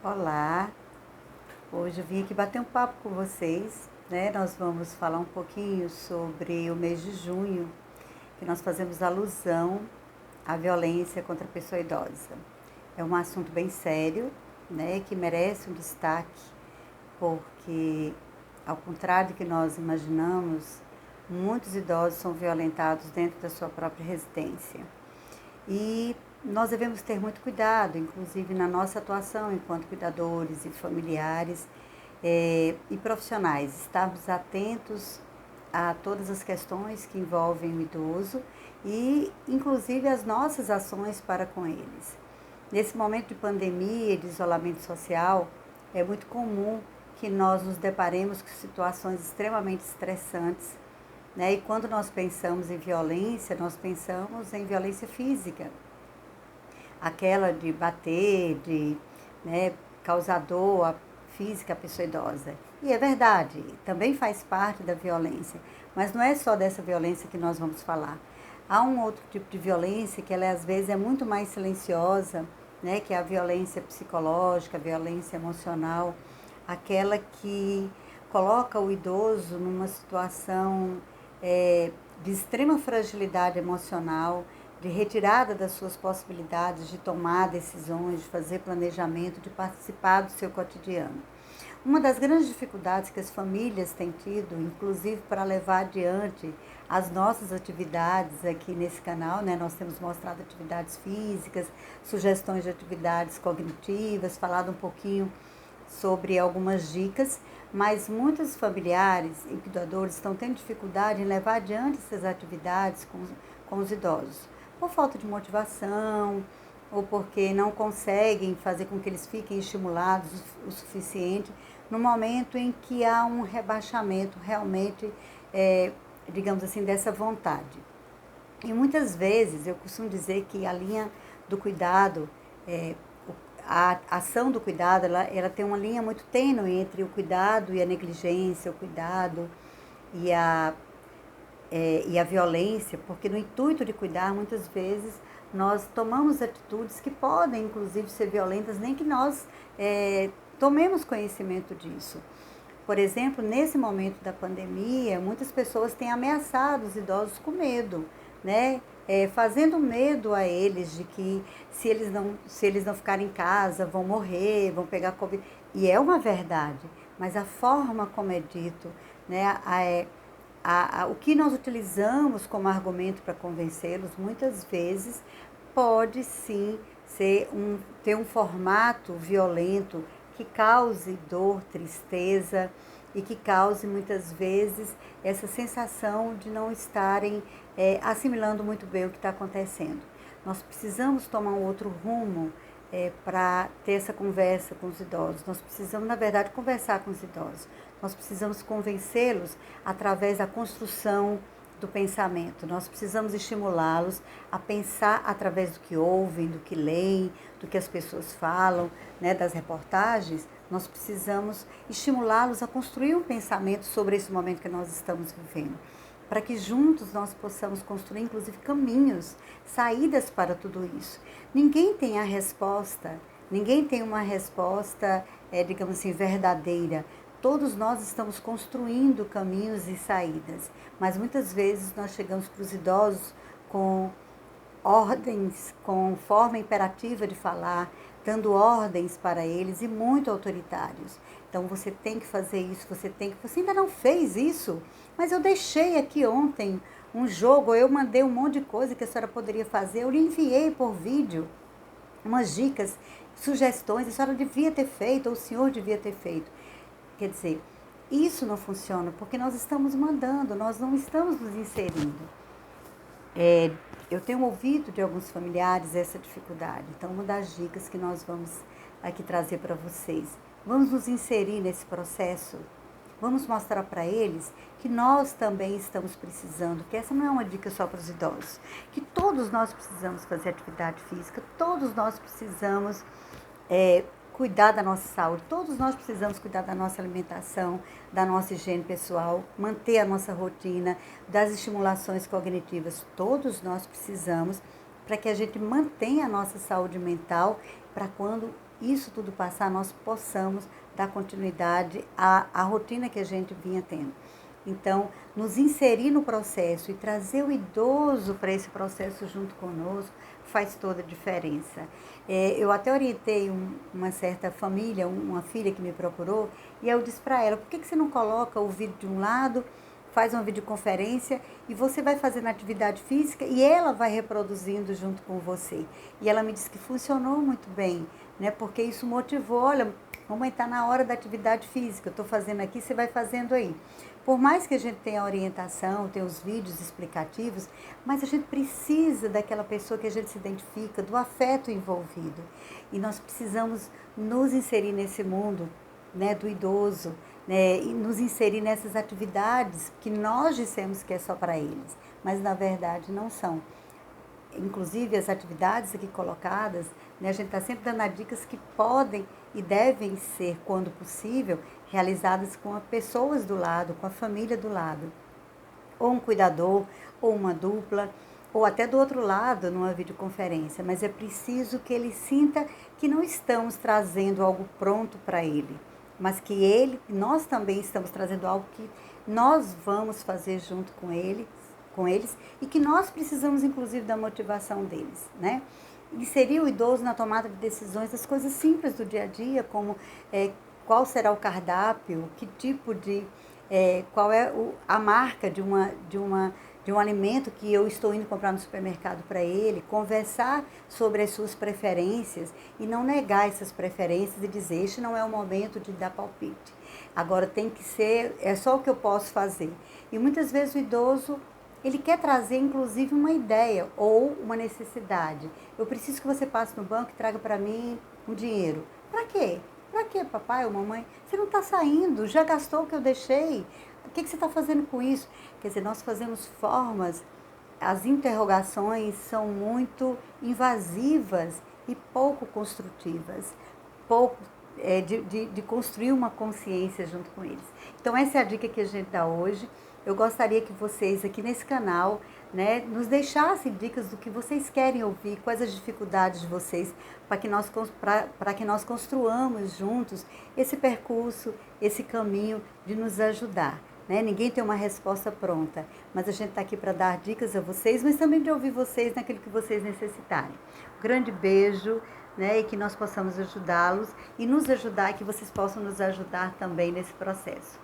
Olá, hoje eu vim aqui bater um papo com vocês, né? Nós vamos falar um pouquinho sobre o mês de junho, que nós fazemos alusão à violência contra a pessoa idosa. É um assunto bem sério, né? Que merece um destaque, porque, ao contrário do que nós imaginamos, muitos idosos são violentados dentro da sua própria residência. E nós devemos ter muito cuidado, inclusive na nossa atuação enquanto cuidadores e familiares e profissionais, estarmos atentos a todas as questões que envolvem o idoso e, inclusive, as nossas ações para com eles. Nesse momento de pandemia e de isolamento social, é muito comum que nós nos deparemos com situações extremamente estressantes, né? E quando nós pensamos em violência, nós pensamos em violência física, aquela de bater, de, né, causar dor física à pessoa idosa. E é verdade, também faz parte da violência, mas não é só dessa violência que nós vamos falar. Há um outro tipo de violência que ela às vezes é muito mais silenciosa, né, que é a violência psicológica, a violência emocional, aquela que coloca o idoso numa situação de extrema fragilidade emocional, de retirada das suas possibilidades de tomar decisões, de fazer planejamento, de participar do seu cotidiano. Uma das grandes dificuldades que as famílias têm tido, inclusive para levar adiante as nossas atividades aqui nesse canal, né? Nós temos mostrado atividades físicas, sugestões de atividades cognitivas, falado um pouquinho sobre algumas dicas, mas muitos familiares e cuidadores estão tendo dificuldade em levar adiante essas atividades com os idosos, por falta de motivação, ou porque não conseguem fazer com que eles fiquem estimulados o suficiente no momento em que há um rebaixamento realmente, digamos assim, dessa vontade. E muitas vezes eu costumo dizer que a linha do cuidado, a ação do cuidado, ela tem uma linha muito tênue entre o cuidado e a negligência, o cuidado e a violência, porque no intuito de cuidar, muitas vezes, nós tomamos atitudes que podem, inclusive, ser violentas, nem que nós tomemos conhecimento disso. Por exemplo, nesse momento da pandemia, muitas pessoas têm ameaçado os idosos com medo, né? Fazendo medo a eles de que se eles não ficarem em casa, vão morrer, vão pegar Covid. E é uma verdade, mas a forma como é dito, né? O que nós utilizamos como argumento para convencê-los, muitas vezes, pode sim ter um formato violento que cause dor, tristeza e que cause muitas vezes essa sensação de não estarem assimilando muito bem o que está acontecendo. Nós precisamos tomar um outro rumo para ter essa conversa com os idosos. Nós precisamos, na verdade, conversar com os idosos. Nós precisamos convencê-los através da construção do pensamento. Nós precisamos estimulá-los a pensar através do que ouvem, do que leem, do que as pessoas falam, né, das reportagens. Nós precisamos estimulá-los a construir um pensamento sobre esse momento que nós estamos vivendo, para que juntos nós possamos construir, inclusive, caminhos, saídas para tudo isso. Ninguém tem a resposta, ninguém tem uma resposta, digamos assim, verdadeira. Todos nós estamos construindo caminhos e saídas, mas muitas vezes nós chegamos para os idosos com ordens, com forma imperativa de falar, dando ordens para eles e muito autoritários. Então você tem que fazer isso, você ainda não fez isso, mas eu deixei aqui ontem um jogo, eu mandei um monte de coisa que a senhora poderia fazer, eu lhe enviei por vídeo umas dicas, sugestões, a senhora devia ter feito, ou o senhor devia ter feito. Quer dizer, isso não funciona porque nós estamos mandando, nós não estamos nos inserindo. Eu tenho ouvido de alguns familiares essa dificuldade. Então, uma das dicas que nós vamos aqui trazer para vocês, vamos nos inserir nesse processo, vamos mostrar para eles que nós também estamos precisando, que essa não é uma dica só para os idosos, que todos nós precisamos fazer atividade física, todos nós precisamos cuidar da nossa saúde, todos nós precisamos cuidar da nossa alimentação, da nossa higiene pessoal, manter a nossa rotina, das estimulações cognitivas, todos nós precisamos para que a gente mantenha a nossa saúde mental, para quando isso tudo passar, nós possamos dar continuidade à rotina que a gente vinha tendo. Então, nos inserir no processo e trazer o idoso para esse processo junto conosco faz toda a diferença. Eu até orientei uma certa família, uma filha que me procurou, e eu disse para ela, por que você não coloca o vídeo de um lado, faz uma videoconferência e você vai fazendo atividade física e ela vai reproduzindo junto com você. E ela me disse que funcionou muito bem, né? Porque isso motivou, olha, mamãe, está na hora da atividade física, eu estou fazendo aqui, você vai fazendo aí. Por mais que a gente tenha orientação, tenha os vídeos explicativos, mas a gente precisa daquela pessoa que a gente se identifica, do afeto envolvido. E nós precisamos nos inserir nesse mundo, né, do idoso, né, e nos inserir nessas atividades que nós dissemos que é só para eles, mas na verdade não são. Inclusive as atividades aqui colocadas, né, a gente está sempre dando dicas que podem e devem ser, quando possível, realizadas com as pessoas do lado, com a família do lado. Ou um cuidador, ou uma dupla, ou até do outro lado, numa videoconferência. Mas é preciso que ele sinta que não estamos trazendo algo pronto para ele, mas que nós também estamos trazendo algo que nós vamos fazer junto com eles e que nós precisamos, inclusive, da motivação deles, né? Inserir o idoso na tomada de decisões das coisas simples do dia a dia, como qual será o cardápio, que tipo de, qual é a marca de um alimento que eu estou indo comprar no supermercado para ele, conversar sobre as suas preferências e não negar essas preferências e dizer, este não é o momento de dar palpite. Agora tem que ser, é só o que eu posso fazer. E muitas vezes o idoso, ele quer trazer, inclusive, uma ideia ou uma necessidade. Eu preciso que você passe no banco e traga para mim um dinheiro. Para quê? Para quê, papai ou mamãe? Você não está saindo, já gastou o que eu deixei. O que você está fazendo com isso? Quer dizer, nós fazemos formas, as interrogações são muito invasivas e pouco construtivas, pouco de construir uma consciência junto com eles. Então, essa é a dica que a gente dá hoje. Eu gostaria que vocês aqui nesse canal, né, nos deixassem dicas do que vocês querem ouvir, quais as dificuldades de vocês, para que nós construamos juntos esse percurso, esse caminho de nos ajudar. Né? Ninguém tem uma resposta pronta, mas a gente está aqui para dar dicas a vocês, mas também de ouvir vocês naquilo que vocês necessitarem. Um grande beijo, né? E que nós possamos ajudá-los e nos ajudar, e que vocês possam nos ajudar também nesse processo.